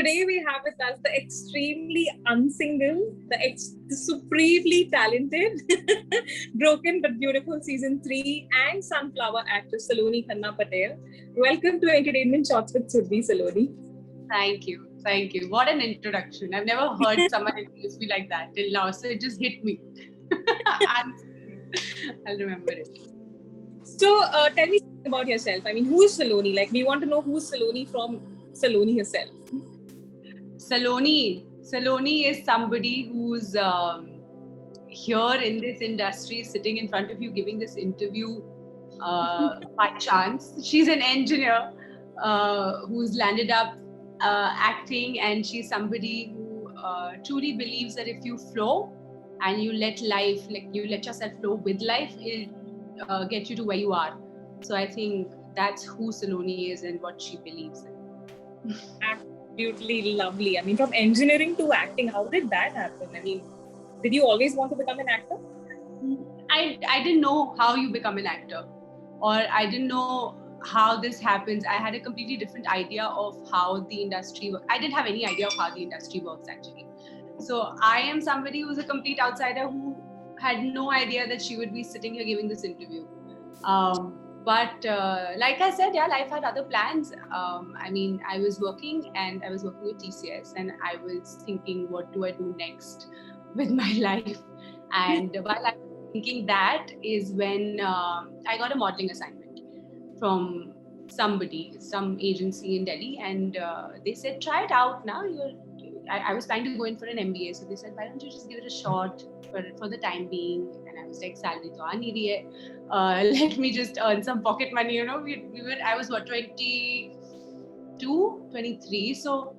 today we have with us the extremely unsingle, the supremely talented, Broken but Beautiful Season 3 and Sunflower actress Saloni Khanna Patel. Welcome to Entertainment Shots with Surbhi Saloni. Thank you. Thank you. What an introduction. I've never heard someone introduce me like that till now. So it just hit me. I'll remember it. So tell me about yourself. I mean, who is Saloni? Like, we want to know who's Saloni from Saloni herself. Saloni is somebody who's here in this industry, sitting in front of you, giving this interview by chance. She's an engineer who's landed up acting, and she's somebody who truly believes that if you flow and you let life, like you let yourself flow with life, it'll get you to where you are. So I think that's who Saloni is and what she believes in. Absolutely lovely. I mean, from engineering to acting, how did that happen? I mean, did you always want to become an actor? I didn't know how you become an actor, or I didn't know how this happens. I had a completely different idea of how the industry works. I didn't have any idea of how the industry works, actually. So I am somebody who's a complete outsider who had no idea that she would be sitting here giving this interview. But like I said, yeah, life had other plans. I mean, I was working with TCS, and I was thinking, what do I do next with my life? And while I was thinking that is when I got a modeling assignment from some agency in Delhi, and they said, try it out now. I was planning to go in for an MBA, so they said, why don't you just give it a shot for the time being? And I was like, salary to aa nahi rahi hai. Let me just earn some pocket money. You know, I was 22, 23, so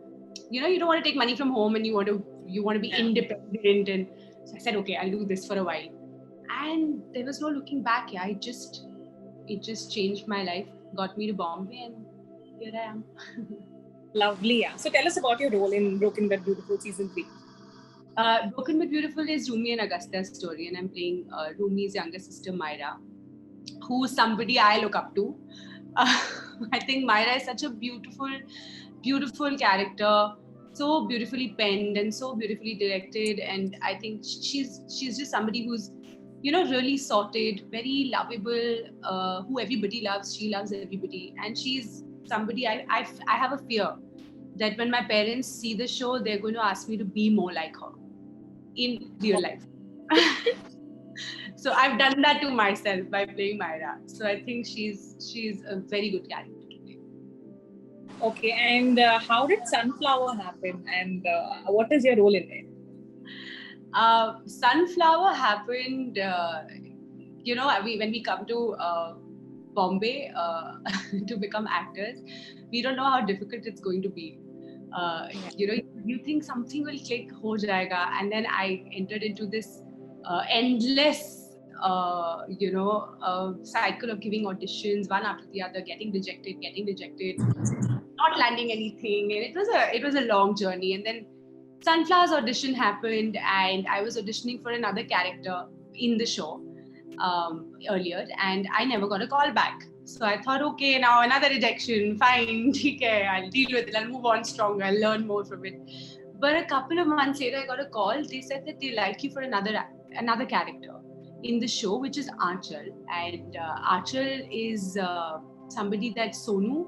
you don't want to take money from home, and you want to be independent. And so I said, okay, I'll do this for a while, and there was no looking back. Yeah, it just changed my life, got me to Bombay, and here I am. Lovely, yeah. So tell us about your role in Broken but Beautiful Season 3. Broken but Beautiful is Rumi and Agastya's story, and I'm playing Rumi's younger sister, Myra, who's somebody I look up to. I think Myra is such a beautiful, beautiful character, so beautifully penned and so beautifully directed, and I think she's just somebody who's really sorted, very lovable, who everybody loves. She loves everybody, and she's somebody I have a fear that when my parents see the show, they're going to ask me to be more like her in real life. So I've done that to myself by playing Myra. So I think she's a very good character to play. Okay, and how did Sunflower happen, and what is your role in it? Sunflower happened, when we come to Bombay to become actors, we don't know how difficult it's going to be. You think something will click, ho jayega, and then I entered into this endless cycle of giving auditions one after the other, getting rejected, not landing anything, and it was a long journey. And then Sunflower's audition happened, and I was auditioning for another character in the show earlier, and I never got a call back. So I thought, okay, now another rejection, fine, okay, I'll deal with it, I'll move on stronger, I'll learn more from it. But a couple of months later, I got a call. They said that they like you for another character in the show, which is Aanchal. And Aanchal is somebody that Sonu,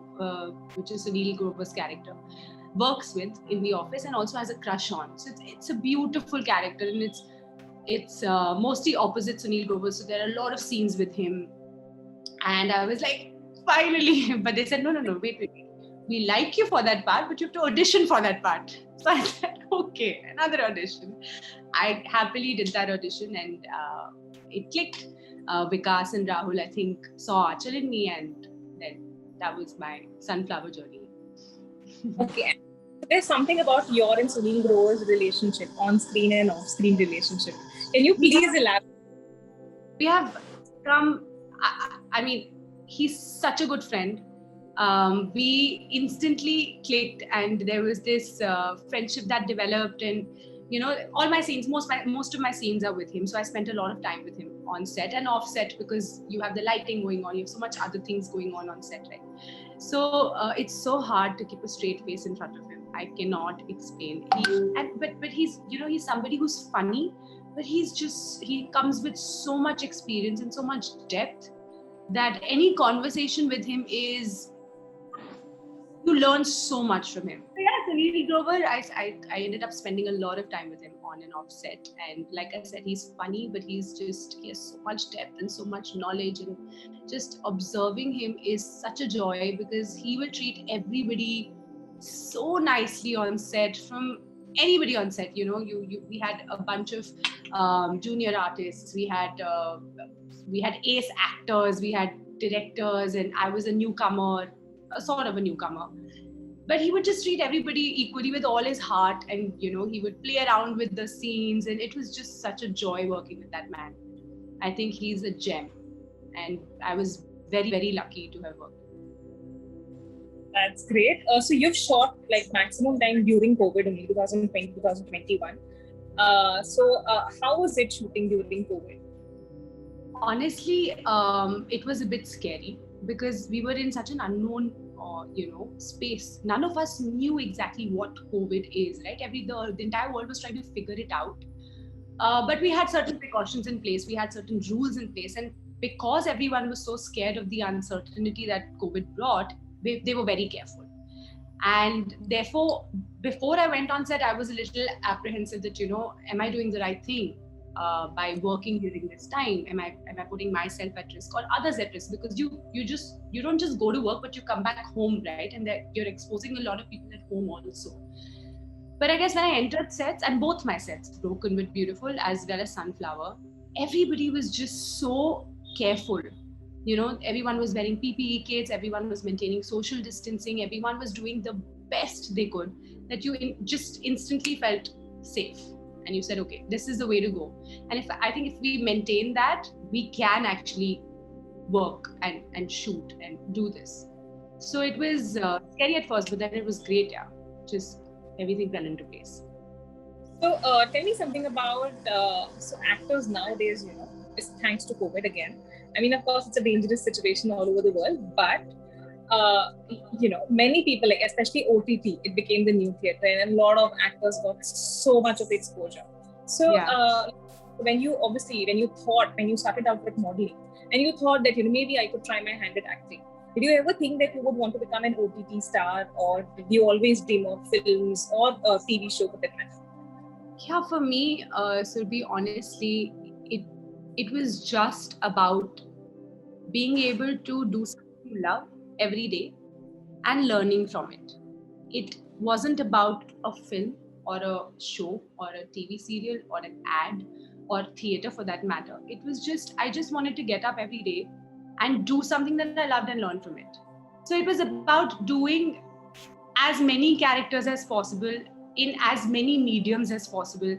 which is Sunil Grover's character, works with in the office and also has a crush on. So it's a beautiful character, and it's mostly opposite Sunil Grover. So there are a lot of scenes with him. And I was like, finally. But they said, no, wait. We like you for that part, but you have to audition for that part. So I said, okay, another audition. I happily did that audition, and it clicked. Vikas and Rahul, I think, saw Aanchal in me, and then that was my Sunflower journey. Okay. There's something about your and Sunil Grover's relationship, on-screen and off-screen relationship. Can you please elaborate? We have come, I mean, he's such a good friend. We instantly clicked, and there was this friendship that developed, and all my scenes, most of my scenes are with him. So I spent a lot of time with him on set and off set, because you have the lighting going on, you have so much other things going on set, right? So it's so hard to keep a straight face in front of him. I cannot explain. But he's, you know, he's somebody who's funny, but he comes with so much experience and so much depth that any conversation with him is, you learn so much from him. So yeah, Sunil Grover, I ended up spending a lot of time with him on and off set. And like I said, he's funny, but he has so much depth and so much knowledge. And just observing him is such a joy, because he will treat everybody so nicely on set, from anybody on set. You know, we had a bunch of junior artists, we had ace actors, we had directors, and I was a newcomer, a sort of a newcomer. But he would just treat everybody equally with all his heart, and you know, he would play around with the scenes, and it was just such a joy working with that man. I think he's a gem, and I was very, very lucky to have worked. That's great. So you've shot like maximum time during COVID only, 2020, 2021. How was it shooting during COVID? Honestly, it was a bit scary, because we were in such an unknown, space. None of us knew exactly what COVID is, right? The entire world was trying to figure it out. But we had certain precautions in place. We had certain rules in place. And because everyone was so scared of the uncertainty that COVID brought, they were very careful. And therefore, before I went on set, I was a little apprehensive that, you know, am I doing the right thing by working during this time? Am I putting myself at risk or others at risk? Because you don't just go to work, but you come back home, right? And that you're exposing a lot of people at home also. But I guess when I entered sets, and both my sets, Broken but Beautiful as well as Sunflower, everybody was just so careful. You know, everyone was wearing PPE kits, everyone was maintaining social distancing, everyone was doing the best they could, that you just instantly felt safe. And you said, okay, this is the way to go. And I think if we maintain that, we can actually work and shoot and do this. So it was scary at first, but then it was great, yeah. Just everything fell into place. So tell me something about actors nowadays, you know, thanks to COVID again. I mean, of course, it's a dangerous situation all over the world, but many people, like especially OTT, it became the new theater, and a lot of actors got so much of exposure. So when you started out with modeling, and you thought that, you know, maybe I could try my hand at acting, did you ever think that you would want to become an OTT star, or did you always dream of films or a TV show for that matter? Yeah, for me, Surbhi, honestly, it was just about being able to do something you love every day and learning from it. It wasn't about a film or a show or a TV serial or an ad or theater for that matter. It was just, I just wanted to get up every day and do something that I loved and learn from it. So it was about doing as many characters as possible in as many mediums as possible.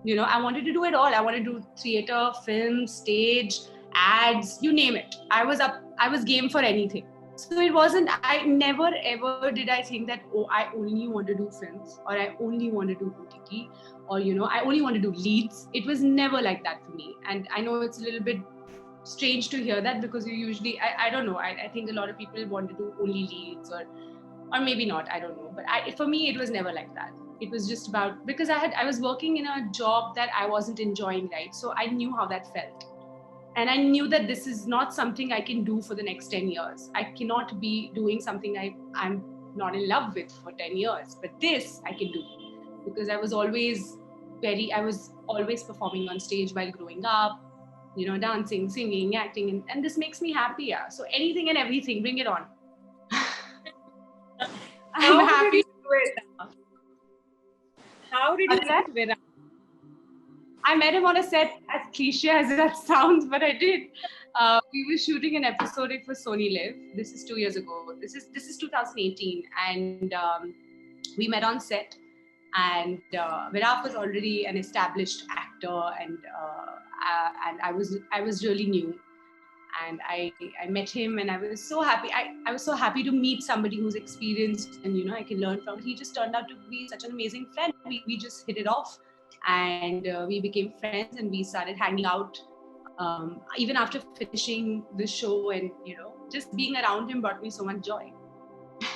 You know, I wanted to do it all. I wanted to do theater, film, stage, ads, you name it. I was game for anything. So it wasn't, I never ever did I think that, oh, I only want to do films, or I only want to do OTT, or, you know, I only want to do leads. It was never like that for me. And I know it's a little bit strange to hear that, because you usually, I don't know, I think a lot of people want to do only leads, or maybe not, I don't know. But for me, it was never like that. It was just about, because I was working in a job that I wasn't enjoying, right? So I knew how that felt. And I knew that this is not something I can do for the next 10 years. I cannot be doing something I'm not in love with for 10 years. But this I can do, because I was always performing on stage while growing up, you know, dancing, singing, acting, and this makes me happier. So anything and everything, bring it on. I'm happy to do it. How did you meet Virat? I met him on a set, as cliche as that sounds, but I did. We were shooting an episode for Sony Live. This is 2 years ago. This is 2018, and we met on set. And Virat was already an established actor, and I was really new. And I met him, and I was so happy. I was so happy to meet somebody who's experienced, and, you know, I can learn from. He just turned out to be such an amazing friend. We just hit it off, and we became friends, and we started hanging out even after finishing the show. And, you know, just being around him brought me so much joy.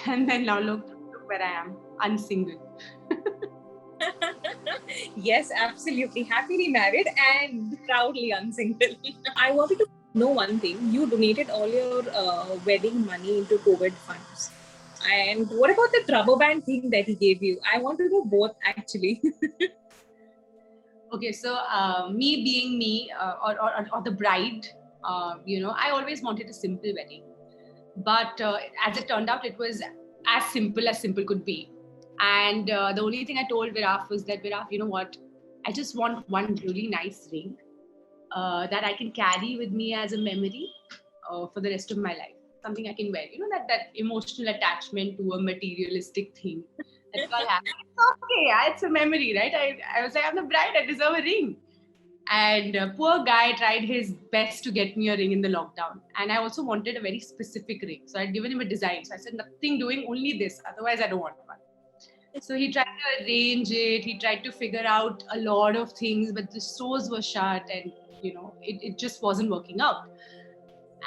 And then now look where I am. unsingle. Yes, absolutely. Happily married and proudly unsingle. I wanted to know one thing. You donated all your wedding money into COVID funds. And what about the rubber band thing that he gave you? I want to know both actually. Okay, so me being me, or the bride, I always wanted a simple wedding. But as it turned out, it was as simple could be. And the only thing I told Viraf was that, Viraf, you know what? I just want one really nice ring that I can carry with me as a memory for the rest of my life. Something I can wear. You know, that emotional attachment to a materialistic thing that we all have. It's okay, it's a memory, right? I was like, I'm the bride, I deserve a ring. And poor guy tried his best to get me a ring in the lockdown. And I also wanted a very specific ring. So I'd given him a design. So I said, nothing doing, only this. Otherwise, I don't want one. So he tried to arrange it. He tried to figure out a lot of things, but the stores were shut and, it just wasn't working out.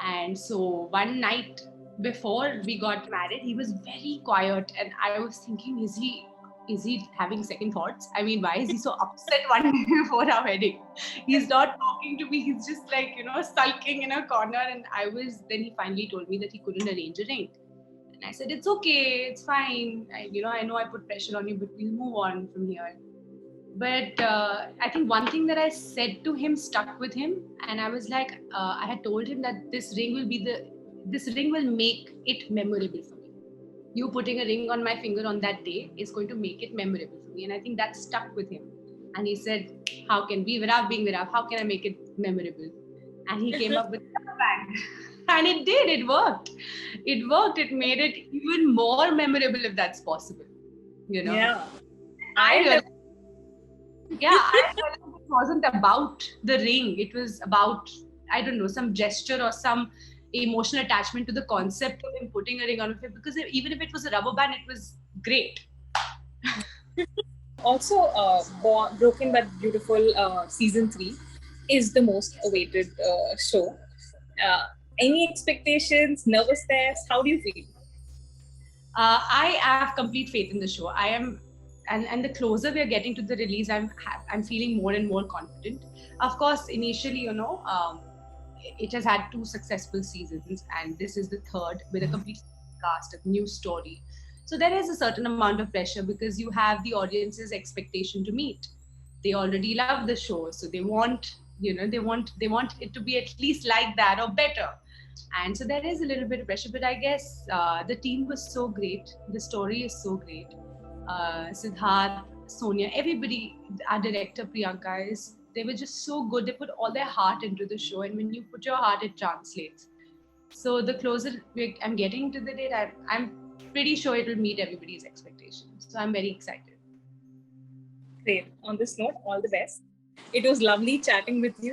And so one night before we got married, he was very quiet. And I was thinking, is he having second thoughts? I mean, why is he so upset one day before our wedding? He's not talking to me. He's just like, sulking in a corner. And then he finally told me that he couldn't arrange a ring. And I said, it's okay, it's fine. I know I put pressure on you, but we'll move on from here. But I think one thing that I said to him stuck with him. And I was like, I had told him that this ring will make it memorable for me. You putting a ring on my finger on that day is going to make it memorable for me. And I think that stuck with him. And he said, how can we, Viraf being Viraf, how can I make it memorable? And he came up with a bang. And it did, it worked. It made it even more memorable if that's possible. Yeah. I felt it wasn't about the ring. It was about, I don't know, some gesture or some emotional attachment to the concept of him putting a ring on him, because even if it was a rubber band, it was great. Also, Broken but Beautiful season 3 is the most awaited show. Any expectations, nervousness? How do you feel? I have complete faith in the show. I am, and the closer we are getting to the release, I'm feeling more and more confident. Of course, initially, it has had 2 successful seasons, and this is the 3rd with a complete cast, a new story. So there is a certain amount of pressure because you have the audience's expectation to meet. They already love the show, so they want it to be at least like that or better. And so there is a little bit of pressure, but I guess the team was so great. The story is so great. Siddharth, Sonia, everybody, our director Priyanka, they were just so good. They put all their heart into the show, and when you put your heart, it translates. So the closer I'm getting to the date, I'm pretty sure it will meet everybody's expectations. So I'm very excited. Great. On this note, all the best. It was lovely chatting with you.